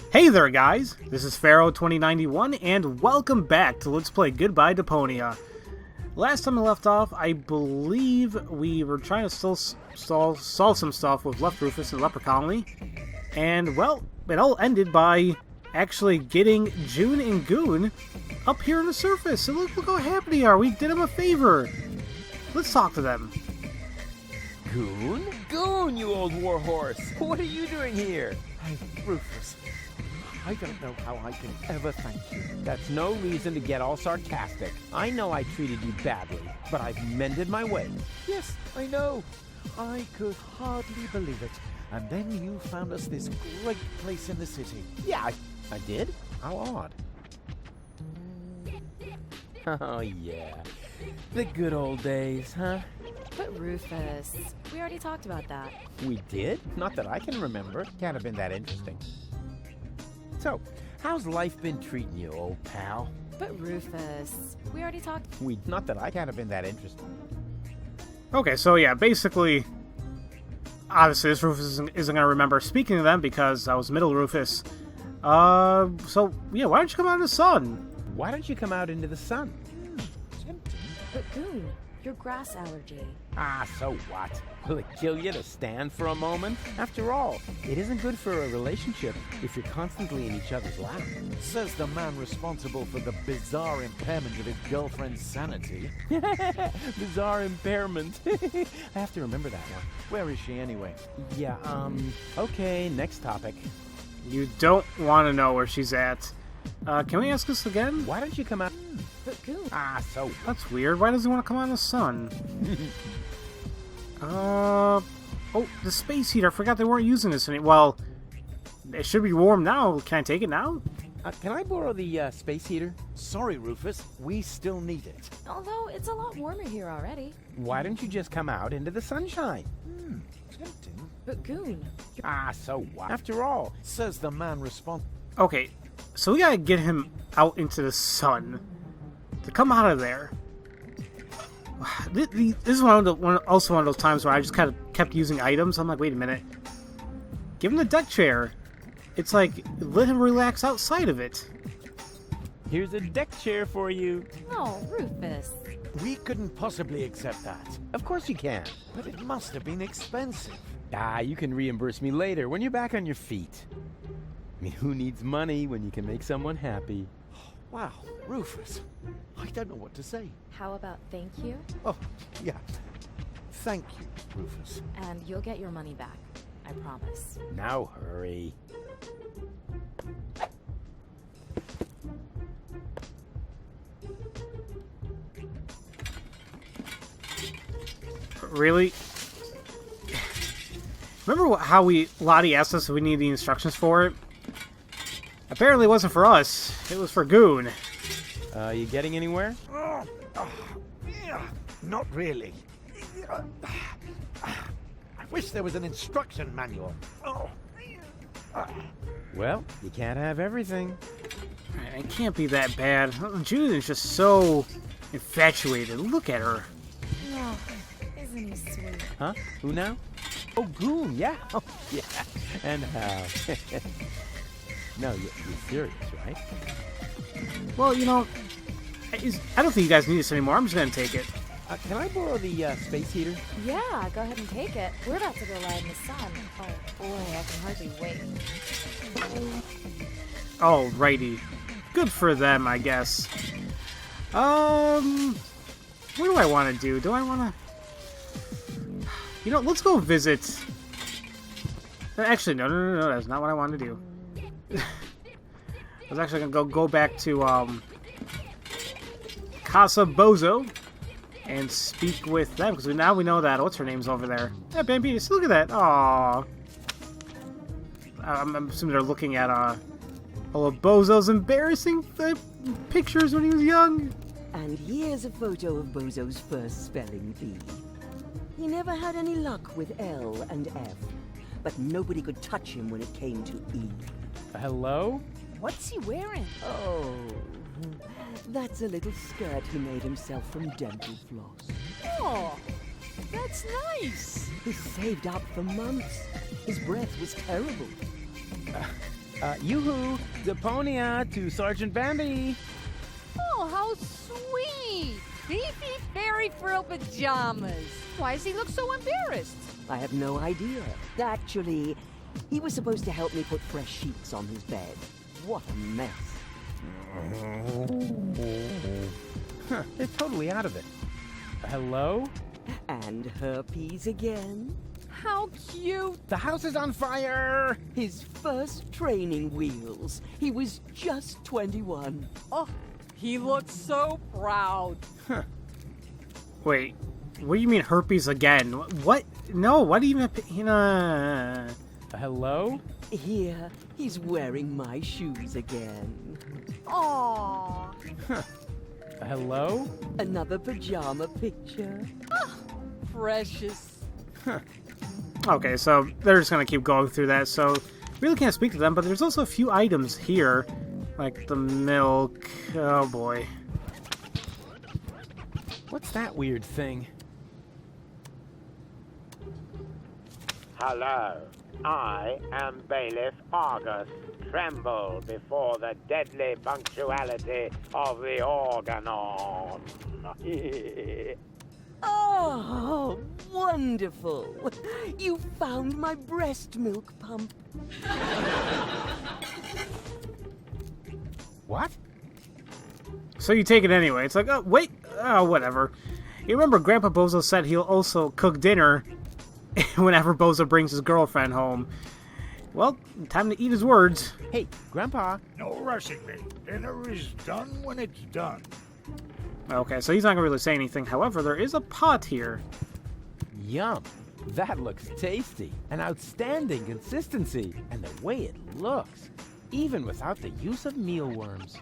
Hey there guys, this is Pharaoh 2091 and welcome back to Let's Play Goodbye Deponia. Last time I left off, I believe we were trying to still solve some stuff with Left Rufus and Leper Colony. And well, it all ended by actually getting June and Goon up here on the surface. And look how happy they are, we did them a favor. Let's talk to them. Goon? Goon, you old warhorse! What are you doing here? Hey, Rufus. I don't know how I can ever thank you. That's no reason to get all sarcastic. I know I treated you badly, but I've mended my ways. Yes, I know. I could hardly believe it. And then you found us this great place in the city. Yeah, I did? How odd. Oh, yeah. The good old days, huh? But Rufus, we already talked about that. We did? Not that I can remember. Can't have been that interesting. So, how's life been treating you, old pal? But Rufus, we already talked. Not that I can't have been that interesting. Okay, so yeah, basically, obviously this Rufus isn't going to remember speaking to them because I was middle Rufus. So yeah, why don't you come out in the sun? Why don't you come out into the sun? Tempting. But Goon, your grass allergy. Ah, so what? Will it kill you to stand for a moment? After all, it isn't good for a relationship if you're constantly in each other's lap. Says the man responsible for the bizarre impairment of his girlfriend's sanity. Bizarre impairment. I have to remember that one. Where is she anyway? Yeah, okay, next topic. You don't want to know where she's at. Can we ask this again? Why don't you come out? But Goon. Ah, so That's weird. Why does he want to come out in the sun? Oh, the space heater. I forgot they weren't using this anymore. Well, it should be warm now. Can I take it now? Can I borrow the space heater? Sorry, Rufus. We still need it. Although it's a lot warmer here already. Why don't you just come out into the sunshine? Tempting. But Goon. Ah, so what? After all, Says the man responsible. Okay, so we gotta get him out into the sun to come out of there. This is also one of those times where I just kind of kept using items. I'm like, wait a minute. Give him the deck chair. It's like, let him relax outside of it. here's a deck chair for you. No, Rufus. We couldn't possibly accept that. Of course you can. But it must have been expensive. Ah, you can reimburse me later when you're back on your feet. I mean, who needs money when you can make someone happy? Wow, Rufus. I don't know what to say. How about thank you? Oh, yeah. Thank you, Rufus. And you'll get your money back. I promise. Now hurry. Really? Remember how Lottie asked us if we needed the instructions for it? Apparently it wasn't for us. It was for Goon. You getting anywhere? Not really. I wish there was an instruction manual. Well, you can't have everything. It can't be that bad. June is just so infatuated. Look at her. Oh, isn't he sweet? Huh? Who now? Oh, Goon, yeah. Oh, yeah. And how? No, you're serious, right? Well, you know, I don't think you guys need this anymore. I'm just gonna take it. Can I borrow the space heater? Yeah, go ahead and take it. We're about to go lie in the sun. Oh boy, I can hardly wait. Alrighty. Good for them, I guess. What do I want to do? Do I want to... You know, let's go visit... Actually, no, that's not what I wanted to do. I was actually going to go back to, Casa Bozo and speak with them, because now we know that, what's her name's over there? Yeah, Bambitas, look at that. Aww. I'm assuming they're looking at, all of Bozo's embarrassing pictures when he was young. And here's a photo of Bozo's first spelling bee. He never had any luck with L and F, but nobody could touch him when it came to E. Hello? What's he wearing? Oh, that's a little skirt he made himself from dental floss. Oh, that's nice. He saved up for months. His breath was terrible. Yoo-hoo! Deponia to Sergeant Bambi! Oh, how sweet! Beefy fairy frill pajamas. Why does he look so embarrassed? I have no idea. Actually, he was supposed to help me put fresh sheets on his bed. What a mess. Huh, they're totally out of it. Hello? And herpes again. How cute! The house is on fire! His first training wheels. He was just 21. Oh, he looks so proud. Wait, what do you mean herpes again? What? No, what do you mean? Hello? Here, he's wearing my shoes again. Aww. Hello? Another pajama picture. Precious. Okay, so they're just gonna keep going through that, so really can't speak to them, but there's also a few items here, like the milk. Oh boy. What's that weird thing? Hello, I am Bailiff Argus. Tremble before the deadly punctuality of the Organon. Oh, wonderful! You found my breast milk pump. What? So you take it anyway. It's like, oh, wait, oh, whatever. You remember Grandpa Bozo said he'll also cook dinner whenever Bozo brings his girlfriend home. Well, time to eat his words. Hey, Grandpa. No rushing me. Dinner is done when it's done. Okay, so he's not gonna really say anything. However, there is a pot here. Yum. That looks tasty. An outstanding consistency. And the way it looks. Even without the use of mealworms.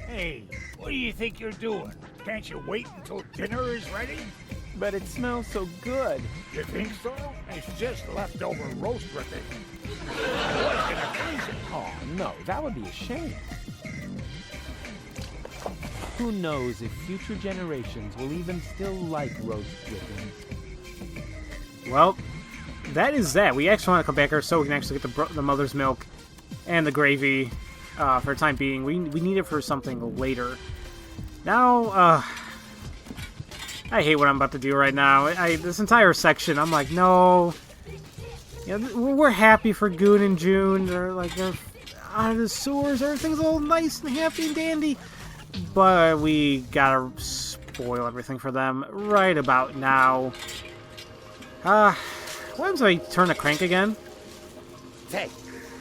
Hey, what do you think you're doing? Can't you wait until dinner is ready? But it smells so good. You think so? It's just leftover roast dripping. I was gonna freeze it. Oh, no, that would be a shame. Who knows if future generations will even still like roast dripping. Well, that is that. We actually want to come back here so we can actually get the mother's milk and the gravy for the time being. We need it for something later. Now, I hate what I'm about to do right now. This entire section, I'm like, no. You know, we're happy for Goon and June. They're out of the sewers. Everything's all nice and happy and dandy. But we gotta spoil everything for them right about now. What happens if I turn the crank again? Say,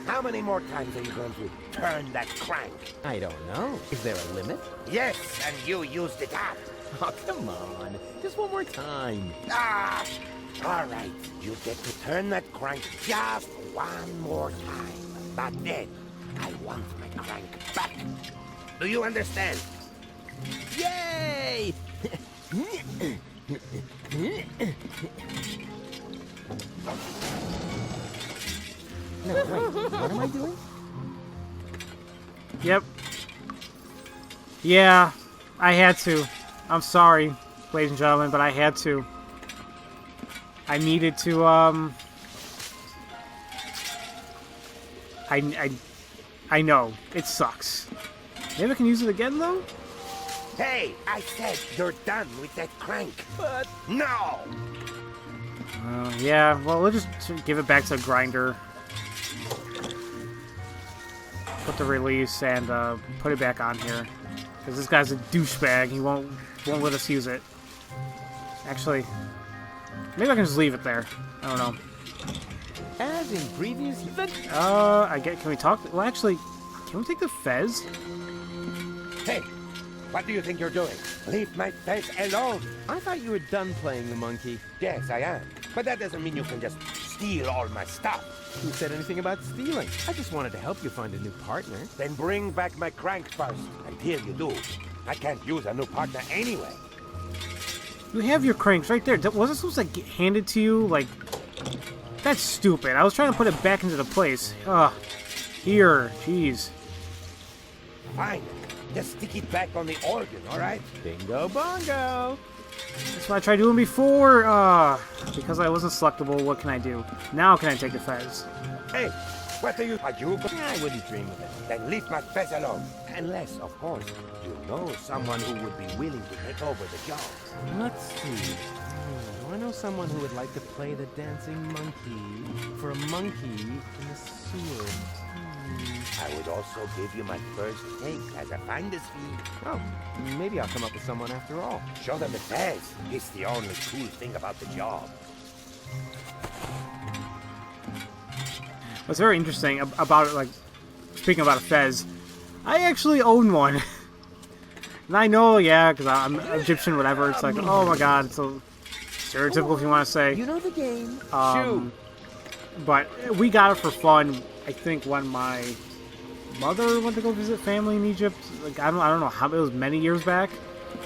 how many more times are you going to turn that crank? I don't know. Is there a limit? Yes, and you used it up. Oh, come on. Just one more time. Ah! All right, you get to turn that crank just one more time. But then, I want my crank back. Do you understand? Yay! No, wait. What am I doing? Yep. Yeah, I had to. I'm sorry, ladies and gentlemen, but I had to. I needed to, I know. It sucks. Maybe I can use it again, though? Hey, I said you're done with that crank. But No! Yeah, well, we'll just give it back to the grinder. Put the release and put it back on here. Because this guy's a douchebag. He won't let us use it. Actually, maybe I can just leave it there. I don't know. as in previous... Can we talk? Well, actually, can we take the fez? Hey, what do you think you're doing? Leave my face alone. I thought you were done playing the monkey. Yes, I am. But that doesn't mean you can just steal all my stuff. Who said anything about stealing? I just wanted to help you find a new partner. Then bring back my crank first. Until you do, I can't use a new partner anyway. You have your cranks right there. Wasn't supposed to get handed to you? Like, that's stupid. I was trying to put it back into the place. Ugh. Here. Jeez. Fine. Just stick it back on the organ, all right? Bingo bongo! That's what I tried doing before. Because I wasn't selectable, what can I do? Now can I take the fez? Hey, what are you? I wouldn't dream of it. Then leave my fez alone. Unless, of course, you know someone who would be willing to take over the job. Let's see. I know someone who would like to play the dancing monkey for a monkey in the sewer. I would also give you my first take as a finder's fee. Oh, maybe I'll come up with someone after all. Show them the fez. It's the only cool thing about the job. What's very interesting about it, like, speaking about a fez, I actually own one. And I know, yeah, because I'm Egyptian, whatever. It's like, oh my god, it's so stereotypical if you want to say. You know the game. But we got it for fun, I think, when my mother went to go visit family in Egypt. Like, I don't know how, it was many years back.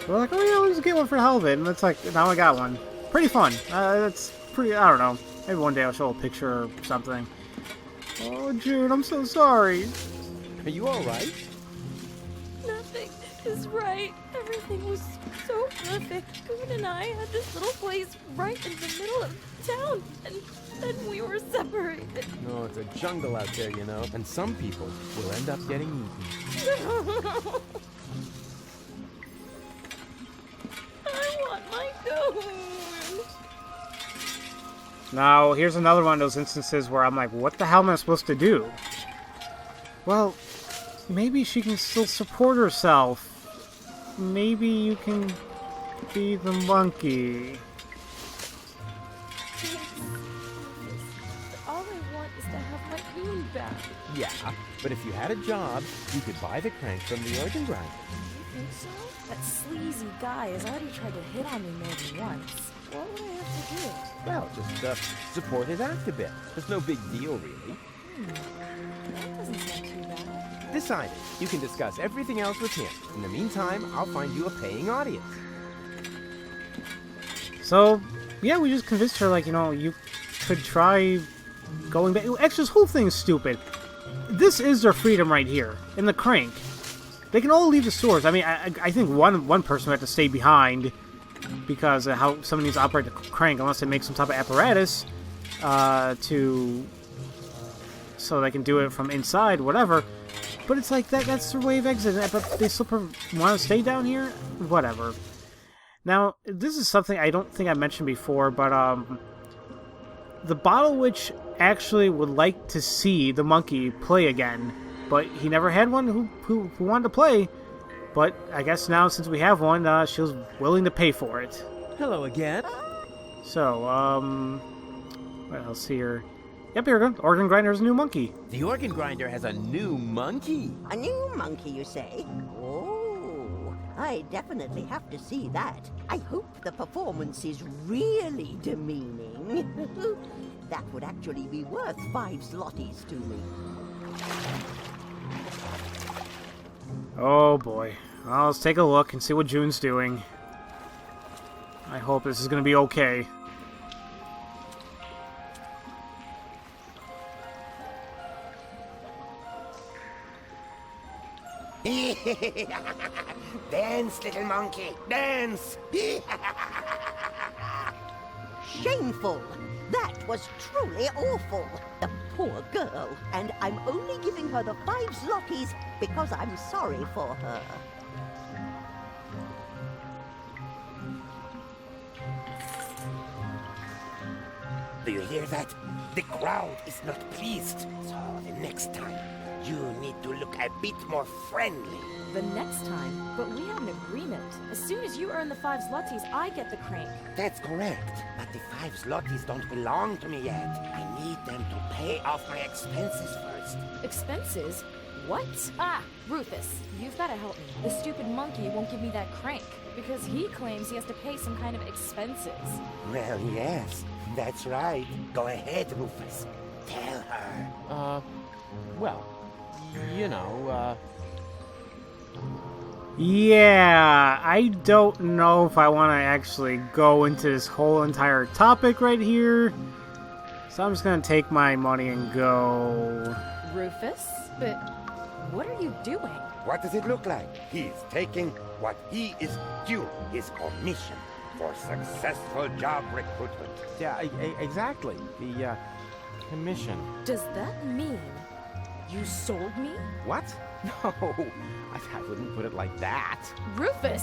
We're like, oh yeah, let's get one for the hell of it. And it's like, now I got one. Pretty fun. It's pretty, I don't know. Maybe one day I'll show a picture or something. Oh, June, I'm so sorry. Are you alright? Nothing is right. Everything was so perfect. Goon and I had this little place right in the middle of town, and then we were separated. No, it's a jungle out there, you know, and some people will end up getting eaten. I want my goon. Now, here's another one of those instances where I'm like, what the hell am I supposed to do? Well, maybe she can still support herself. Maybe you can be the monkey. All I want is to have my goon back. Yeah, but if you had a job, you could buy the crank from the organ grinder. You think so? That sleazy guy has already tried to hit on me more than once. What would I have to do? Well, just support his act a bit. It's no big deal, really. That doesn't sound too bad. Decided. You can discuss everything else with him. In the meantime, I'll find you a paying audience. So, yeah, we just convinced her, like, you know, you could try going back. Actually, this whole thing is stupid. This is their freedom right here, in the crank. They can all leave the stores. I mean, I think one person would have to stay behind because of how someone needs to operate the crank, unless they make some type of apparatus so they can do it from inside, whatever. But it's like that's their way of exiting. But they still want to stay down here? Whatever. Now, this is something I don't think I mentioned before, but the Bottle Witch actually would like to see the monkey play again, but he never had one who wanted to play. But I guess now, since we have one, she was willing to pay for it. Hello again. So, what else here? Yep, here we go. Organ Grinder's a new monkey. The organ grinder has a new monkey. A new monkey, you say? Oh, I definitely have to see that. I hope the performance is really demeaning. That would actually be worth 5 zlotys to me. Oh boy. Well, let's take a look and see what June's doing. I hope this is going to be okay. Dance, little monkey, dance! Shameful! That was truly awful. The poor girl. And I'm only giving her the 5 zlotys because I'm sorry for her. Do you hear that? The crowd is not pleased. So the next time, you need to look a bit more friendly. The next time? But we have an agreement. As soon as you earn the 5 zlotys, I get the crank. That's correct. But the 5 zlotys don't belong to me yet. I need them to pay off my expenses first. Expenses? What? Ah, Rufus, you've got to help me. The stupid monkey won't give me that crank because he claims he has to pay some kind of expenses. Well, yes, that's right. Go ahead, Rufus. Tell her. Well, you know, Yeah, I don't know if I want to actually go into this whole entire topic right here. So I'm just going to take my money and go. Rufus? But what are you doing? What does it look like? He's taking what he is due, his commission. for successful job recruitment. Yeah, exactly. The commission. Does that mean you sold me? What? No, I wouldn't put it like that. Rufus!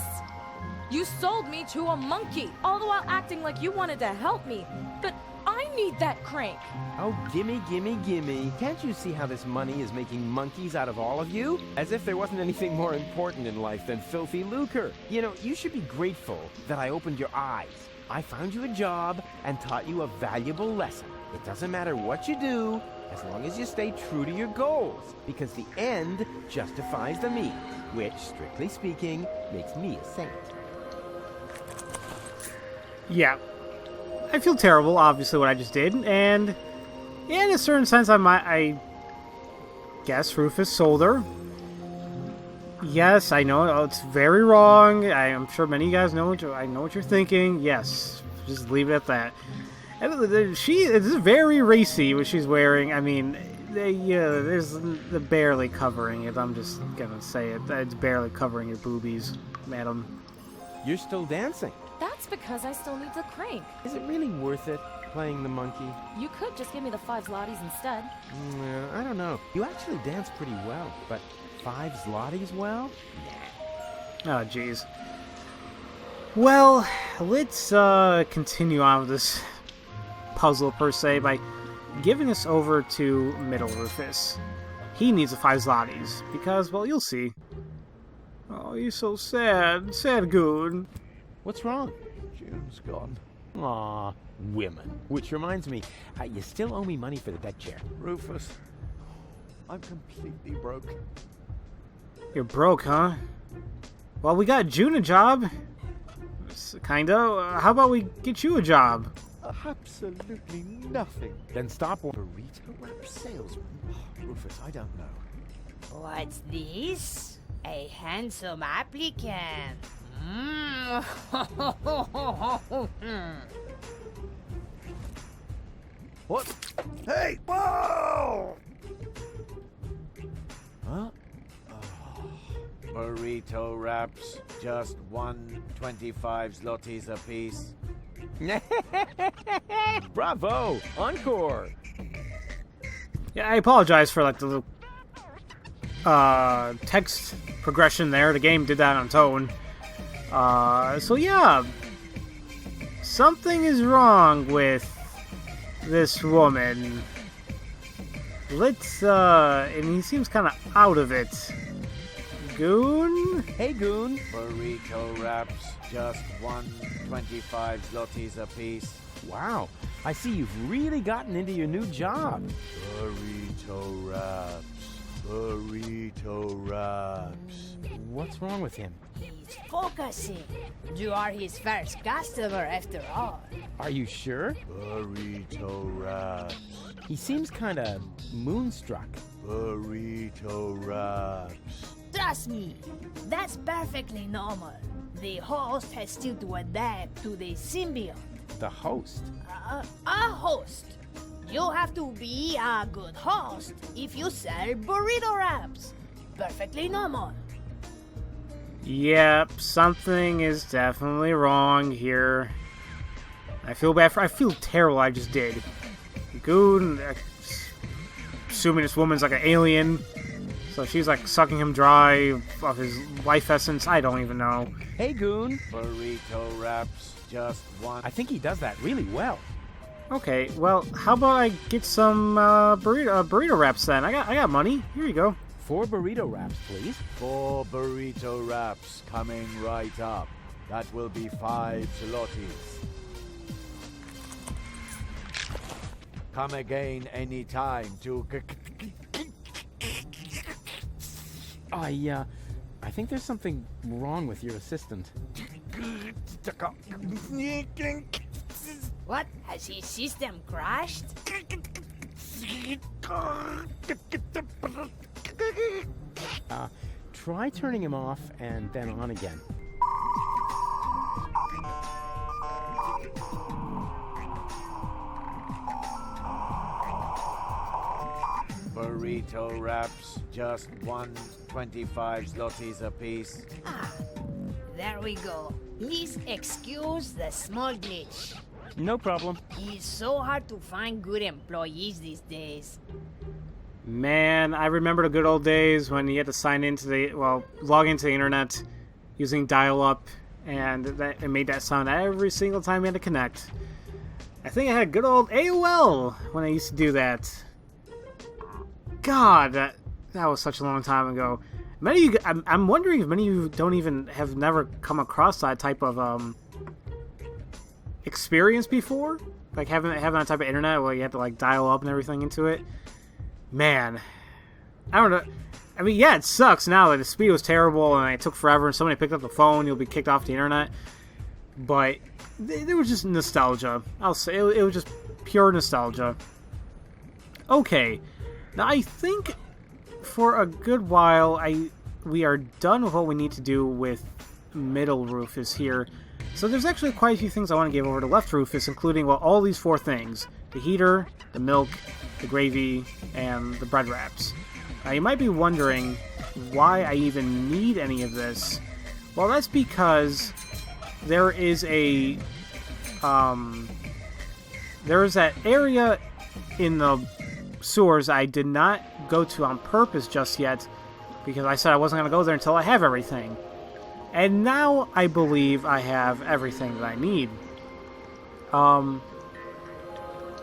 You sold me to a monkey, all the while acting like you wanted to help me. But I need that crank. Oh, gimme, gimme, gimme. Can't you see how this money is making monkeys out of all of you? As if there wasn't anything more important in life than filthy lucre. You know, you should be grateful that I opened your eyes. I found you a job and taught you a valuable lesson. It doesn't matter what you do, as long as you stay true to your goals, because the end justifies the means, which, strictly speaking, makes me a saint. Yeah. I feel terrible, obviously, what I just did, and in a certain sense, I guess Rufus sold her. Yes, I know it's very wrong. I am sure many of you guys know I know what you're thinking. Yes, just leave it at that. And she is very racy what she's wearing. I mean, there's the barely covering it. I'm just gonna say it. It's barely covering your boobies, madam. You're still dancing. That's because I still need the crank. Is it really worth it, playing the monkey? You could just give me the 5 zlotys instead. I don't know. You actually dance pretty well, but 5 zlotys, well? Oh, jeez. Well, let's continue on with this puzzle, per se, by giving us over to Middle Rufus. He needs the 5 zlotys, because, well, you'll see. Oh, he's so sad. Sad goon. What's wrong? June's gone. Aw, women. Which reminds me, you still owe me money for the deck chair. Rufus, I'm completely broke. You're broke, huh? Well, we got June a job. Kinda. How about we get you a job? Absolutely nothing. Then stop. Burrito wrap salesman? Rufus, I don't know. What's this? A handsome applicant. What? Hey! Whoa! Huh? Burrito wraps, just 125 zlotys a piece. Bravo! Encore! Yeah, I apologize for like the little text progression there. The game did that on its own. So yeah, something is wrong with this woman. Let's and he seems kind of out of it. Goon? Hey, Goon. Burrito wraps, just 125 zlotys a piece. Wow, I see you've really gotten into your new job. Burrito wraps. Burrito wraps. What's wrong with him? He's focusing. You are his first customer after all. Are you sure? Burrito wraps. He seems kind of moonstruck. Burrito wraps. Trust me, that's perfectly normal. The host has still to adapt to the symbiont. The host? A host. You have to be a good host if you sell burrito wraps. Perfectly normal. Yep, something is definitely wrong here. I feel bad I feel terrible I just did. Goon, assuming this woman's like an alien, so she's like sucking him dry of his life essence. I don't even know. Hey, Goon. Burrito wraps, just one. I think he does that really well. Okay, well, how about I get some burrito wraps then? I got money. Here you go. 4 burrito wraps, please. 4 burrito wraps coming right up. That will be 5 zlotys. Come again anytime to... I think there's something wrong with your assistant. What? Has his system crashed? Try turning him off and then on again. Burrito wraps, just 125 zlotys a piece. There we go. Please excuse the small glitch. No problem. It's so hard to find good employees these days. Man, I remember the good old days when you had to sign into log into the internet using dial-up, and it made that sound every single time you had to connect. I think I had good old AOL when I used to do that. God, that was such a long time ago. Many of you, I'm wondering if many of you have never come across that type of experience before, like having that type of internet where you have to like dial up and everything into it. Man, I don't know. I mean, yeah, it sucks now that the speed was terrible and it took forever and somebody picked up the phone, you'll be kicked off the internet. But there was just nostalgia. I'll say it was just pure nostalgia. Okay, now I think for a good while we are done with what we need to do with middle Rufus here. So there's actually quite a few things I want to give over to left Rufus, including all these 4 things: the heater, the milk, the gravy, and the bread wraps. Now you might be wondering why I even need any of this. Well, that's because there is that area in the sewers I did not go to on purpose just yet, because I said I wasn't going to go there until I have everything. And now I believe I have everything that I need. At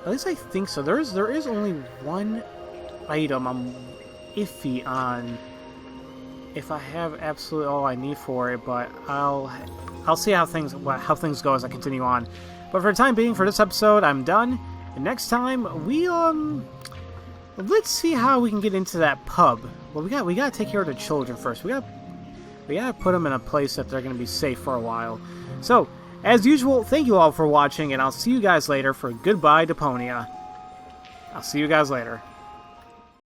least I think so. There is only one item I'm iffy on if I have absolutely all I need for it, but I'll see how things go as I continue on. But for the time being, for this episode, I'm done. And next time we let's see how we can get into that pub. Well, we gotta take care of the children first. We gotta put them in a place that they're gonna be safe for a while. So, as usual, thank you all for watching, and I'll see you guys later for Goodbye Deponia. I'll see you guys later.